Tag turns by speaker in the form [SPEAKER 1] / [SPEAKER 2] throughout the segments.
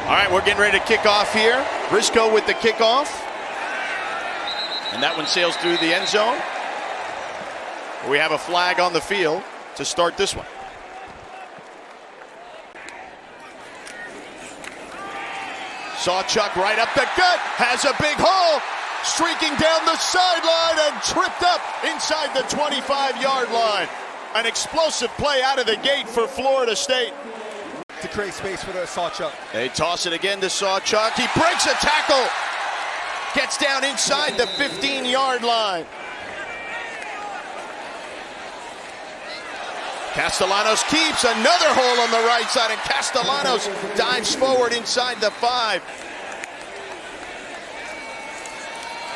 [SPEAKER 1] All right, we're getting ready to kick off here. Briscoe with the kickoff. And that one sails through the end zone. We have a flag on the field to start this one. Sawchuk right up the gut, has a big hole, streaking down the sideline and tripped up inside the 25-yard line. An explosive play out of the gate for Florida State.
[SPEAKER 2] To create space for the Sawchuk.
[SPEAKER 1] They toss it again to Sawchuk. He breaks a tackle. Gets down inside the 15-yard line. Castellanos keeps another hole on the right side, and Castellanos dives forward inside the 5.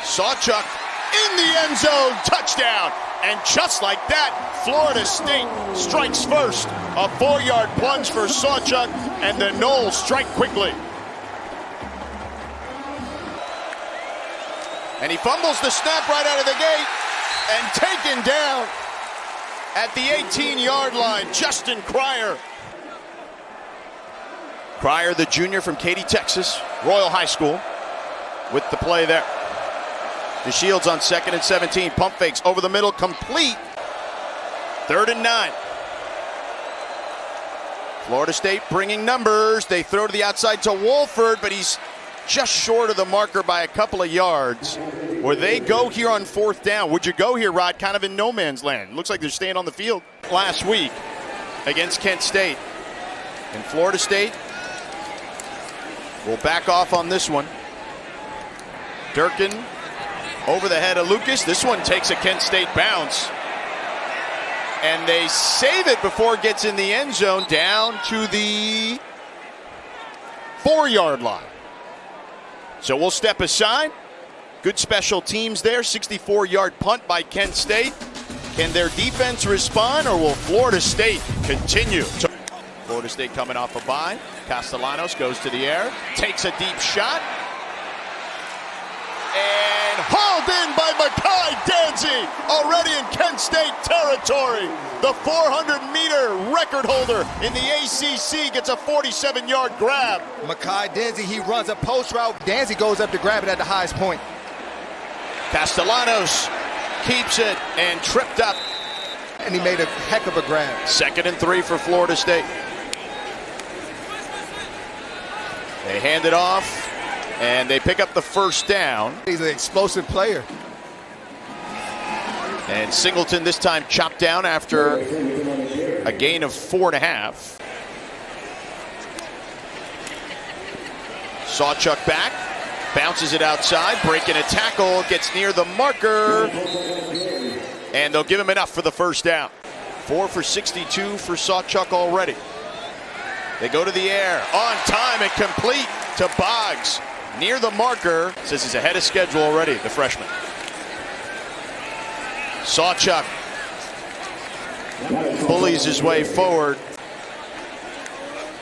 [SPEAKER 1] Sawchuk in the end zone, touchdown. And just like that, Florida State strikes first. A 4-yard plunge for Sawchuk, and the Noles strike quickly. And he fumbles the snap right out of the gate, and taken down at the 18-yard line, Justin Cryer. Cryer, the junior from Katy, Texas, Royal High School, with the play there. DeShields on 2nd and 17, pump fakes over the middle, complete. 3rd and 9. Florida State bringing numbers. They throw to the outside to Wolford, but he's just short of the marker by a couple of yards. Where they go here on 4th down. Would you go here, Rod, kind of in no man's land? Looks like they're staying on the field. Last week against Kent State. And Florida State will back off on this one. Durkin over the head of Lucas. This one takes a Kent State bounce. And they save it before it gets in the end zone, down to the 4-yard line. So we'll step aside. Good special teams there. 64-yard punt by Kent State. Can their defense respond, or will Florida State continue? Florida State coming off a bye. Castellanos goes to the air, takes a deep shot. And hauled in by Micahi Danzy, already in Kent State territory. The 400-meter record holder in the ACC gets a 47-yard grab.
[SPEAKER 2] Micahi Danzy, he runs a post route. Danzy goes up to grab it at the highest point.
[SPEAKER 1] Castellanos keeps it and tripped up.
[SPEAKER 2] And he made a heck of a grab.
[SPEAKER 1] 2nd and 3 for Florida State. They hand it off. And they pick up the 1st down.
[SPEAKER 2] He's an explosive player.
[SPEAKER 1] And Singleton this time chopped down after a gain of 4.5. Sawchuk back, bounces it outside, breaking a tackle, gets near the marker. And they'll give him enough for the 1st down. 4 for 62 for Sawchuk already. They go to the air, on time and complete to Boggs. Near the marker, says he's ahead of schedule already, the freshman. Sawchuk bullies his way forward.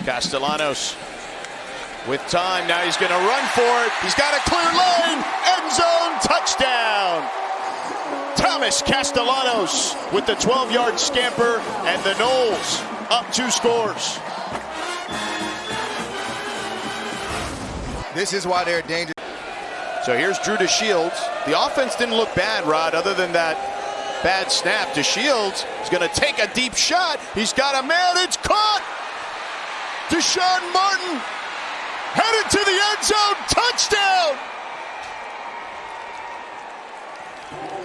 [SPEAKER 1] Castellanos with time, now he's going to run for it. He's got a clear lane, end zone, touchdown. Thomas Castellanos with the 12-yard scamper, and the Noles up 2 scores.
[SPEAKER 2] This is why they're dangerous.
[SPEAKER 1] So here's Drew DeShields. The offense didn't look bad, Rod, other than that bad snap. DeShields is going to take a deep shot. He's got a man. It's caught. Deshaun Martin headed to the end zone. Touchdown.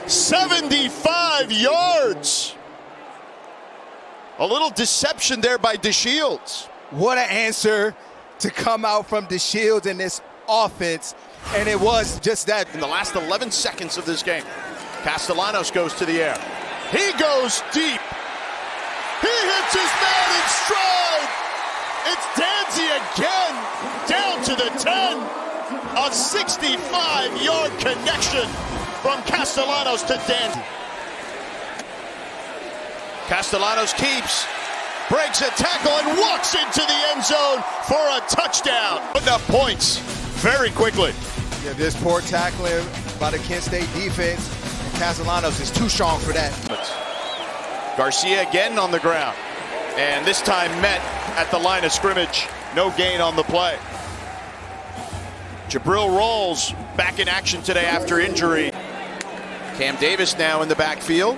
[SPEAKER 1] 75 yards. A little deception there by DeShields.
[SPEAKER 2] What an answer to come out from DeShields in this offense, and it was just that.
[SPEAKER 1] In the last 11 seconds of this game, Castellanos goes to the air. He goes deep. He hits his man in stride. It's Danzy again, down to the 10. A 65-yard connection from Castellanos to Danzy. Castellanos keeps, breaks a tackle, and walks into the end zone for a touchdown. Putting up points very quickly.
[SPEAKER 2] Yeah, this poor tackling by the Kent State defense. Castellanos is too strong for that.
[SPEAKER 1] Garcia again on the ground, and this time met at the line of scrimmage. No gain on the play. Jabril Rolls back in action today after injury. Cam Davis now in the backfield.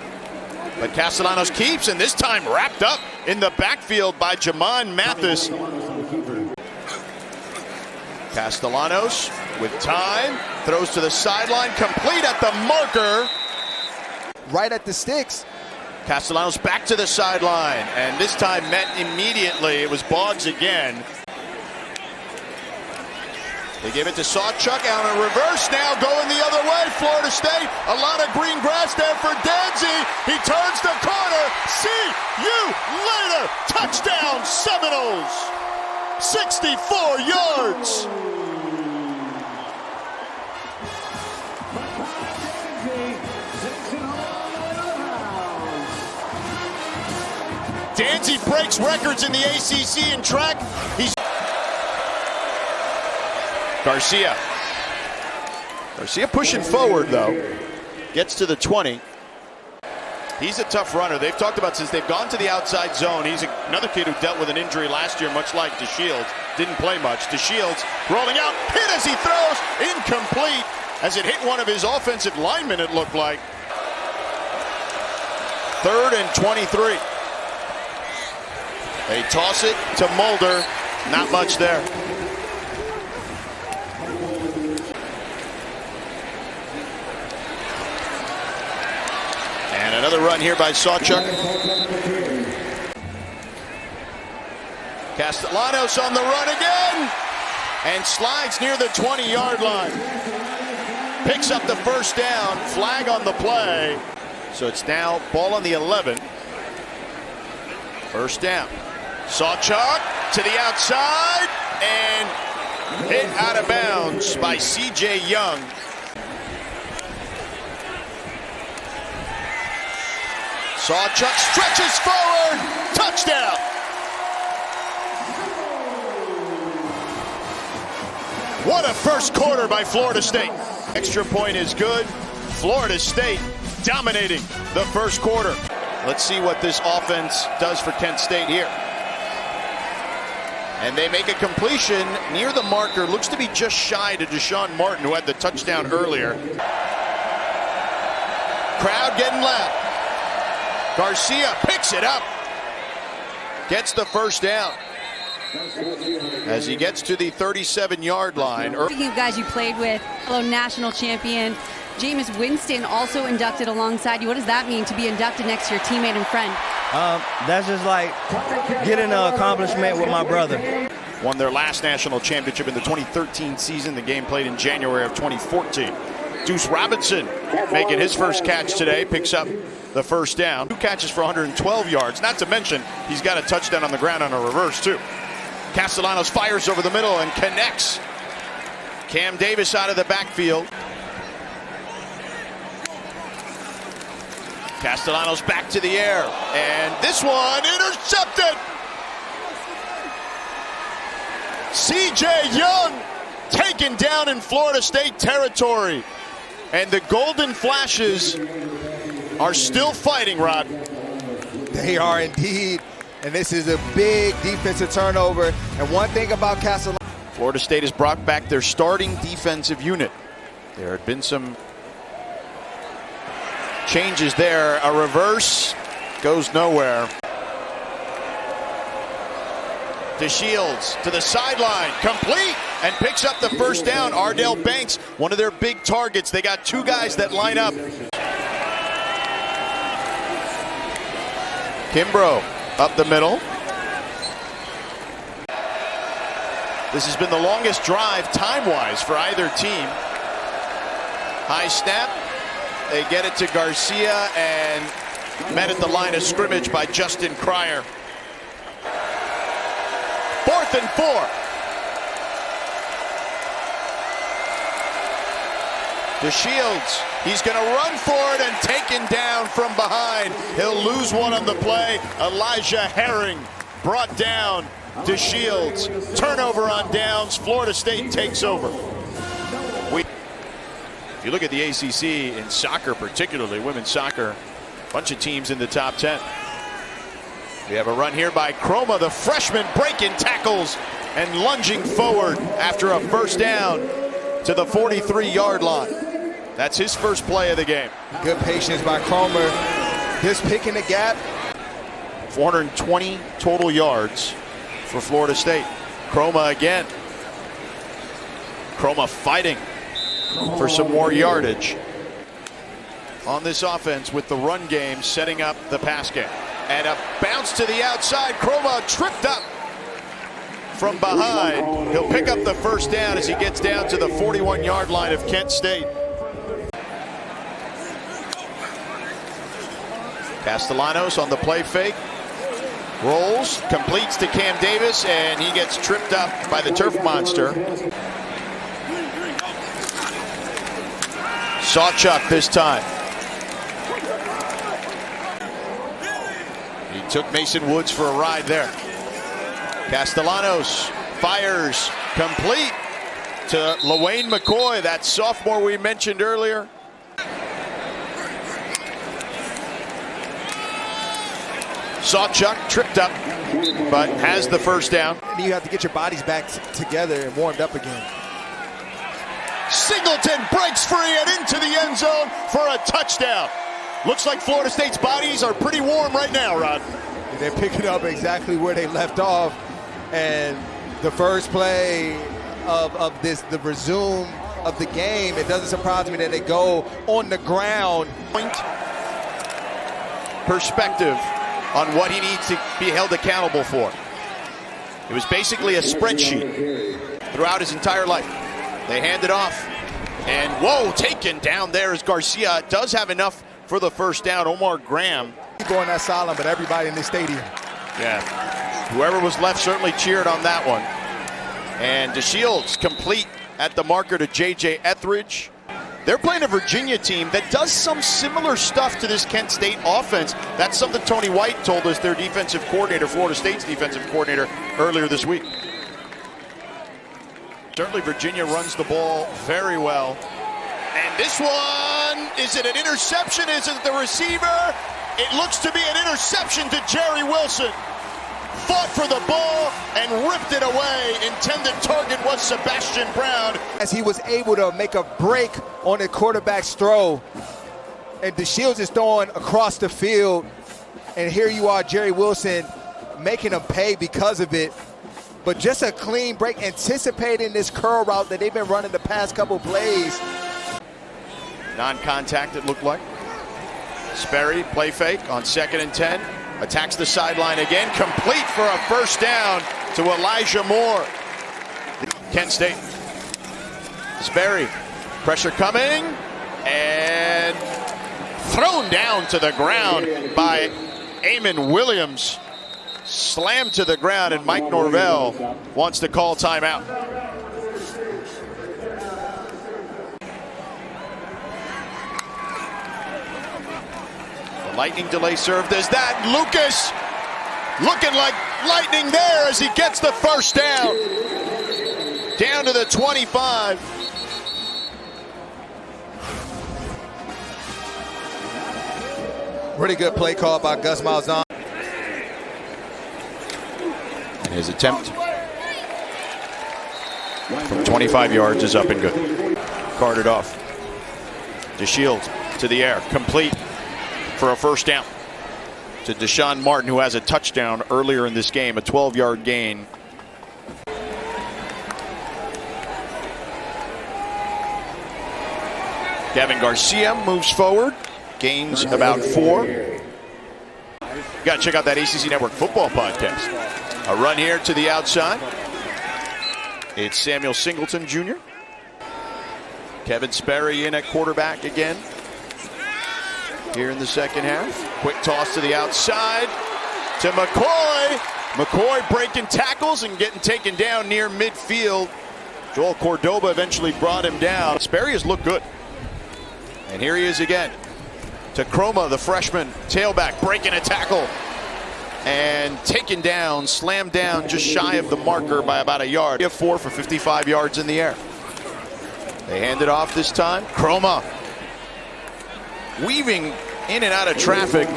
[SPEAKER 1] But Castellanos keeps, and this time wrapped up in the backfield by Jamon Mathis. Castellanos with time, throws to the sideline, complete at the marker.
[SPEAKER 2] Right at the sticks.
[SPEAKER 1] Castellanos back to the sideline, and this time met immediately. It was Boggs again. They give it to Sawchuk on a reverse now, going the other way. Florida State, a lot of green grass there for Danzy. He turns the corner. See you later. Touchdown, Seminoles. 64 yards. Danzy breaks records in the ACC in track. He's Garcia pushing forward, though. Gets to the 20. He's a tough runner. They've talked about since they've gone to the outside zone. He's another kid who dealt with an injury last year, much like DeShields. Didn't play much. DeShields rolling out, hit as he throws, incomplete as it hit one of his offensive linemen, it looked like. 3rd and 23. They toss it to Mulder. Not much there. And another run here by Sawchuk. Castellanos on the run again. And slides near the 20-yard line. Picks up the first down. Flag on the play. So it's now ball on the 11. First down. Sawchuk to the outside and hit out of bounds by C.J. Young. Sawchuk stretches forward. Touchdown. What a first quarter by Florida State. Extra point is good. Florida State dominating the first quarter. Let's see what this offense does for Kent State here. And they make a completion near the marker. Looks to be just shy to Deshaun Martin, who had the touchdown earlier. Crowd getting loud. Garcia picks it up. Gets the first down. As he gets to the 37-yard line.
[SPEAKER 3] Speaking of guys you played with, fellow national champion Jameis Winston also inducted alongside you. What does that mean to be inducted next to your teammate and friend?
[SPEAKER 4] That's just like getting an accomplishment with my brother.
[SPEAKER 1] Won their last national championship in the 2013 season. The game played in January of 2014. Deuce Robinson making his first catch today, picks up the first down. 2 catches for 112 yards. Not to mention, he's got a touchdown on the ground on a reverse, too. Castellanos fires over the middle and connects. Cam Davis out of the backfield. Castellanos back to the air, and this one intercepted. C.J. Young taken down in Florida State territory, and the Golden Flashes are still fighting, Rod.
[SPEAKER 2] They are indeed, and this is a big defensive turnover. And one thing about Castellanos,
[SPEAKER 1] Florida State has brought back their starting defensive unit. There had been some changes there. A reverse goes nowhere. DeShields to the sideline, complete, and picks up the first down. Ardell Banks, one of their big targets. They got 2 guys that line up. Kimbrough up the middle. This has been the longest drive time-wise for either team. High snap. They get it to Garcia and met at the line of scrimmage by Justin Cryer. 4th and 4. DeShields, he's going to run for it and taken down from behind. He'll lose one on the play. Elijah Herring brought down DeShields. Turnover on downs. Florida State takes over. If you look at the ACC in soccer, particularly women's soccer, a bunch of teams in the top 10. We have a run here by Chroma, the freshman, breaking tackles and lunging forward after a first down. to the 43-yard line. That's his first play of the game.
[SPEAKER 2] Good patience by Cromer. Just picking the gap.
[SPEAKER 1] 420 total yards for Florida State. Croma again. Croma fighting for some more yardage on this offense with the run game setting up the pass game. And a bounce to the outside. Croma tripped up from behind. He'll pick up the first down as he gets down to the 41-yard line of Kent State. Castellanos on the play fake. Rolls, completes to Cam Davis, and he gets tripped up by the turf monster. Sawchuk this time. He took Mason Woods for a ride there. Castellanos fires, complete to LaWayne McCoy, that sophomore we mentioned earlier. Sawchuk tripped up, but has the first down.
[SPEAKER 2] And you have to get your bodies back together and warmed up again.
[SPEAKER 1] Singleton breaks free and into the end zone for a touchdown. Looks like Florida State's bodies are pretty warm right now, Rod.
[SPEAKER 2] And they're picking up exactly where they left off. And the first play of the resume of the game, it doesn't surprise me that they go on the ground.
[SPEAKER 1] Point perspective on what he needs to be held accountable for. It was basically a spreadsheet throughout his entire life. They hand it off, and whoa, taken down there is Garcia. Does have enough for the first down. Omar Graham.
[SPEAKER 2] Going that silent, but everybody in the stadium.
[SPEAKER 1] Yeah, whoever was left certainly cheered on that one. And DeShields complete at the marker to J.J. Etheridge. They're playing a Virginia team that does some similar stuff to this Kent State offense. That's something Tony White told us, their defensive coordinator, Florida State's defensive coordinator, earlier this week. Certainly Virginia runs the ball very well. And this one, is it an interception? Is it the receiver? It looks to be an interception to Jerry Wilson. Fought for the ball and ripped it away. Intended target was Sebastian Brown.
[SPEAKER 2] As he was able to make a break on the quarterback's throw. And DeShields is throwing across the field. And here you are, Jerry Wilson, making him pay because of it. But just a clean break, anticipating this curl route that they've been running the past couple plays.
[SPEAKER 1] Non-contact, it looked like. Sperry, play fake on 2nd and 10. Attacks the sideline again, complete for a first down to Elijah Moore. Kent State. Sperry, pressure coming, and thrown down to the ground by Eamon Williams. Slammed to the ground, and Mike Norvell wants to call timeout. Lightning delay serve does that. Lucas looking like lightning there as he gets the first down. Down to the 25.
[SPEAKER 2] Pretty good play call by Gus Malzahn.
[SPEAKER 1] And his attempt from 25 yards is up and good. Carted off. DeShields to the air, complete for a first down to Deshaun Martin, who has a touchdown earlier in this game, a 12-yard gain. Gavin Garcia moves forward, gains about 4. You got to check out that ACC Network football podcast. A run here to the outside. It's Samuel Singleton Jr. Kevin Sperry in at quarterback again here in the second half. Quick toss to the outside to McCoy. McCoy breaking tackles and getting taken down near midfield. Joel Cordoba eventually brought him down. Sperry has looked good. And here he is again to Croma, the freshman tailback, breaking a tackle and taken down, slammed down just shy of the marker by about a yard. 4 for 55 yards in the air. They hand it off this time. Croma weaving in and out of traffic.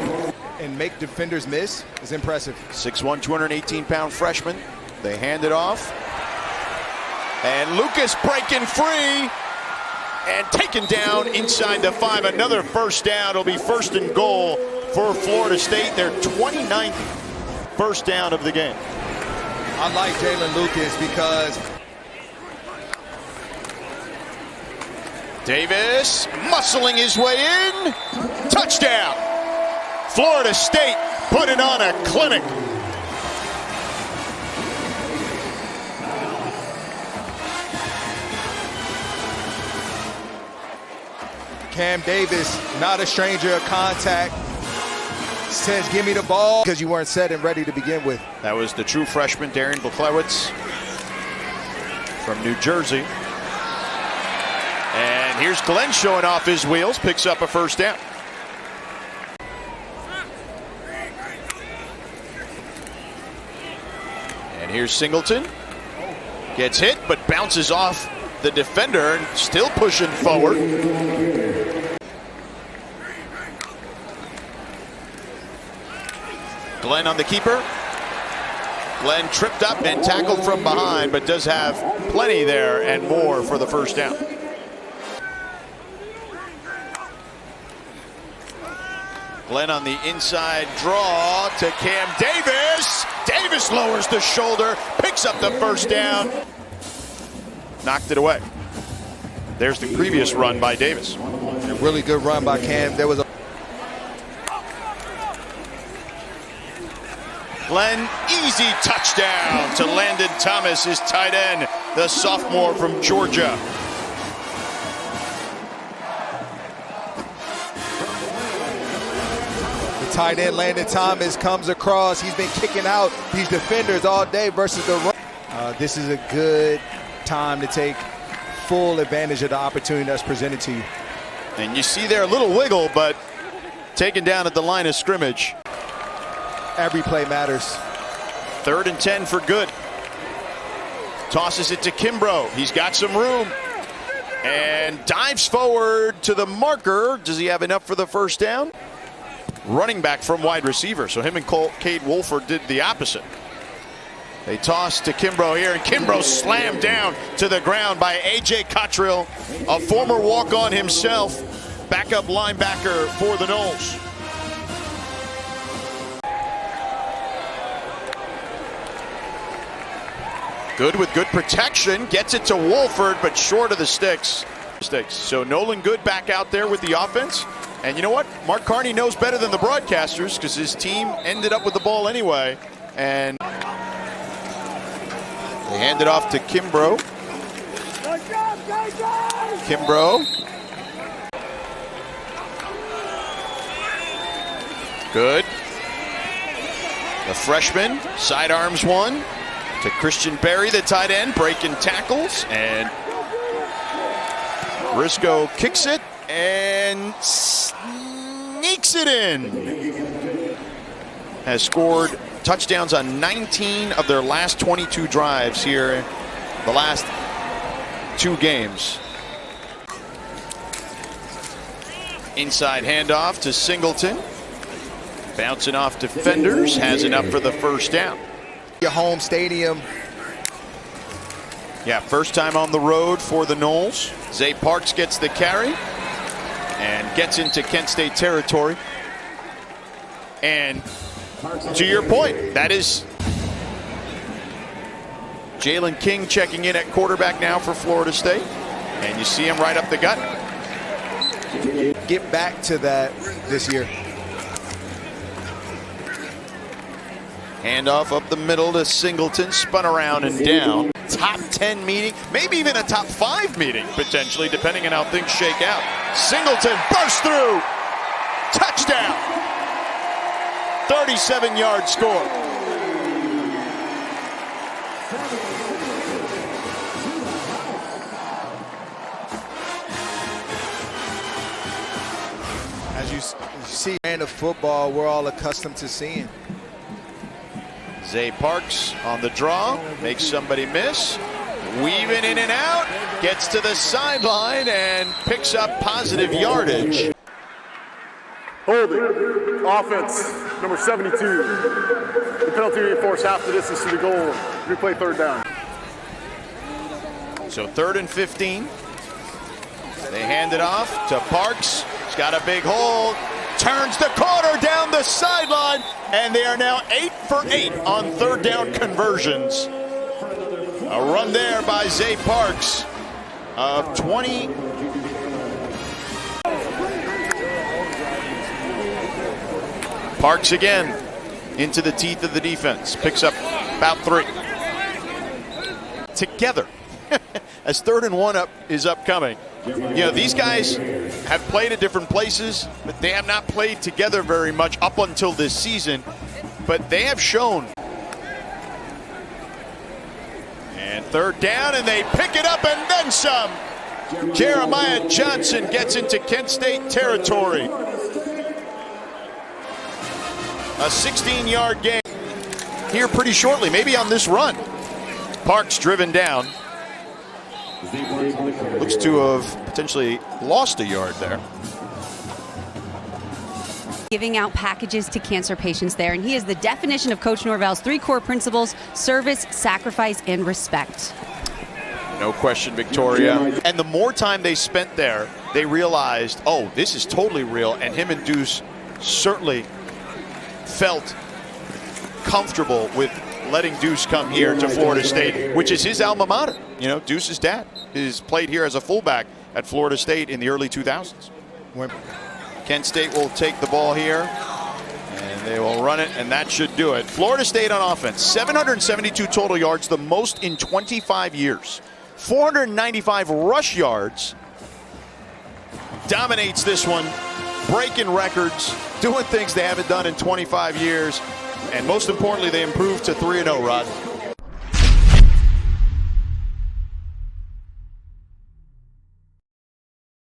[SPEAKER 2] And make defenders miss is impressive.
[SPEAKER 1] 6'1", 218-pound freshman. They hand it off. And Lucas breaking free and taken down inside the 5. Another first down. It'll be first and goal for Florida State. Their 29th first down of the game.
[SPEAKER 2] I like Jalen Lucas because
[SPEAKER 1] Davis muscling his way in. Touchdown. Florida State putting on a clinic.
[SPEAKER 2] Cam Davis, not a stranger of contact, says, give me the ball, because you weren't set and ready to begin with.
[SPEAKER 1] That was the true freshman, Darian Buklewicz from New Jersey. And here's Glenn showing off his wheels, picks up a first down. And here's Singleton. Gets hit, but bounces off the defender and still pushing forward. Glenn on the keeper. Glenn tripped up and tackled from behind, but does have plenty there and more for the first down. Glenn on the inside draw to Cam Davis. Davis lowers the shoulder, picks up the first down. Knocked it away. There's the previous run by Davis.
[SPEAKER 2] A really good run by Cam. There was a
[SPEAKER 1] Glenn, easy touchdown to Landon Thomas, his tight end, the sophomore from Georgia.
[SPEAKER 2] The tight end, Landon Thomas, comes across. He's been kicking out these defenders all day versus the run. This is a good time to take full advantage of the opportunity that's presented to you.
[SPEAKER 1] And you see there a little wiggle, but taken down at the line of scrimmage.
[SPEAKER 2] Every play matters.
[SPEAKER 1] 3rd and 10 for good. Tosses it to Kimbrough. He's got some room. And dives forward to the marker. Does he have enough for the first down? Running back from wide receiver. So him and Cade Wolford did the opposite. They toss to Kimbrough here, and Kimbrough slammed down to the ground by A.J. Cottrell, a former walk-on himself, backup linebacker for the Noles. Good with good protection, gets it to Wolford, but short of the sticks. So Nolan Good back out there with the offense. And you know what? Mark Carney knows better than the broadcasters because his team ended up with the ball anyway. And they hand it off to Kimbrough. Kimbrough. Good. The freshman sidearms one to Christian Berry, the tight end, breaking tackles. And Risco kicks it and sneaks it in. Has scored touchdowns on 19 of their last 22 drives here, the last 2 games. Inside handoff to Singleton. Bouncing off defenders, has enough for the first down.
[SPEAKER 2] Your home stadium.
[SPEAKER 1] Yeah, first time on the road for the Noles. Zay Parks gets the carry and gets into Kent State territory. And to your point, that is Jalen King checking in at quarterback now for Florida State. And you see him right up the gut.
[SPEAKER 2] Get back to that this year.
[SPEAKER 1] Handoff up the middle to Singleton, spun around and down. Top 10 meeting, maybe even a top 5 meeting, potentially, depending on how things shake out. Singleton bursts through. Touchdown. 37-yard score.
[SPEAKER 2] As you see, brand of football we're all accustomed to seeing.
[SPEAKER 1] Zay Parks on the draw, makes somebody miss. Weaving in and out, gets to the sideline and picks up positive yardage.
[SPEAKER 5] Holding, offense, number 72. The penalty reinforced half the distance to the goal. Replay 3rd down.
[SPEAKER 1] So 3rd and 15. They hand it off to Parks. He's got a big hole. Turns the corner down the sideline. And they are now 8 for 8 on 3rd down conversions. A run there by Zay Parks of 20. Parks again into the teeth of the defense. Picks up about 3. Together as 3rd and 1 is upcoming. You know, these guys have played at different places, but they have not played together very much up until this season. But they have shown. And 3rd down, and they pick it up and then some. Jeremiah Johnson gets into Kent State territory. A 16-yard gain here pretty shortly, maybe on this run. Parks driven down. Looks to have potentially lost a yard there.
[SPEAKER 3] Giving out packages to cancer patients there, and he is the definition of Coach Norvell's 3 core principles: service, sacrifice, and respect.
[SPEAKER 1] No question, Victoria. And the more time they spent there, they realized, oh, this is totally real, and him and Deuce certainly felt comfortable with letting Deuce come here to Florida State, which is his alma mater. You know, Deuce's dad has played here as a fullback at Florida State in the early 2000s. Kent State will take the ball here, and they will run it, and that should do it. Florida State on offense, 772 total yards, the most in 25 years. 495 rush yards. Dominates this one, breaking records, doing things they haven't done in 25 years. And most importantly, they improved to 3-0, Rod.